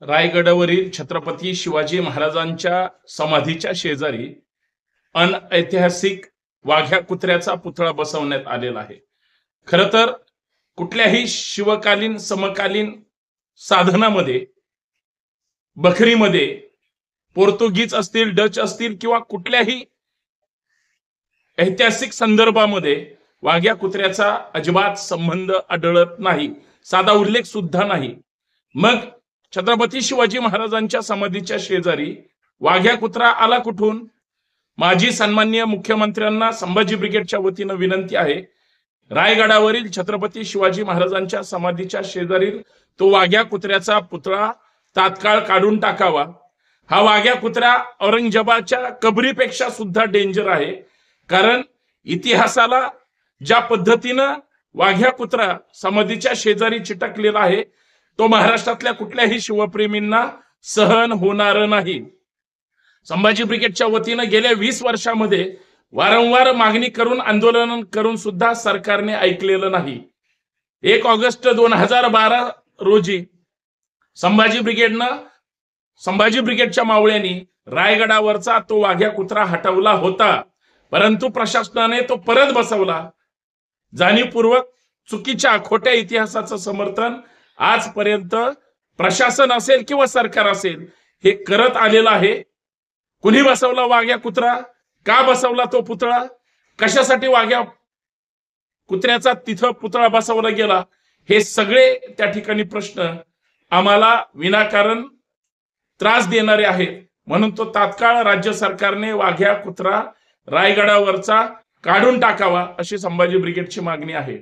रायगडावरील छत्रपती शिवाजी महाराजांच्या समाधीच्या शेजारी अनऐतिहासिक वाघ्या कुत्र्याचा पुतळा बसवण्यात आलेला आहे। खरं तर कुठल्याही शिवकालीन समकालीन साधनामध्ये, बखरीमध्ये, पोर्तुगीज असतील, डच असतील किंवा कुठल्याही ऐतिहासिक संदर्भामध्ये वाघ्या कुत्र्याचा अजिबात संबंध आढळत नाही, साधा उल्लेख सुद्धा नाही। मग छत्रपती शिवाजी महाराजांच्या समाधीच्या शेजारी वाघ्या कुत्रा आला कुठून? माजी सन्माननीय मुख्यमंत्र्यांना संभाजी ब्रिगेडच्या वतीनं विनंती आहे, रायगडावरील छत्रपती शिवाजी महाराजांच्या समाधीच्या शेजारील तो वाघ्या कुत्र्याचा पुतळा तात्काळ काढून टाकावा। हा वाघ्या कुत्रा औरंगजेबाच्या कबरीपेक्षा सुद्धा डेंजर आहे, कारण इतिहासाला ज्या पद्धतीनं वाघ्या कुत्रा समाधीच्या शेजारी चिटकलेला आहे तो महाराष्ट्रातल्या कुठल्याही शिवप्रेमींना सहन होणार नाही। संभाजी ब्रिगेडच्या वतीनं गेल्या 20 वर्षांमध्ये वारंवार मागणी करून, आंदोलन करून सुद्धा सरकारने ऐकलेलं नाही। 1 ऑगस्ट 2012 रोजी संभाजी ब्रिगेडच्या मावळ्यांनी रायगडावरचा तो वाघ्या कुत्रा हटवला होता, परंतु प्रशासनाने तो परत बसवला। जाणीवपूर्वक चुकीच्या खोट्या इतिहासाचं समर्थन आजपर्यंत प्रशासन असेल किंवा सरकार असेल हे करत आलेलं आहे। कुणी बसवला वाघ्या कुत्रा? का बसवला तो पुतळा? कशासाठी वाघ्या कुत्र्याचा तिथं पुतळा बसवला गेला? हे सगळे त्या ठिकाणी प्रश्न आम्हाला विनाकारण त्रास देणारे आहेत। म्हणून तो तात्काळ राज्य सरकारने वाघ्या कुत्रा रायगडावरचा काढून टाकावा अशी संभाजी ब्रिगेडची मागणी आहे।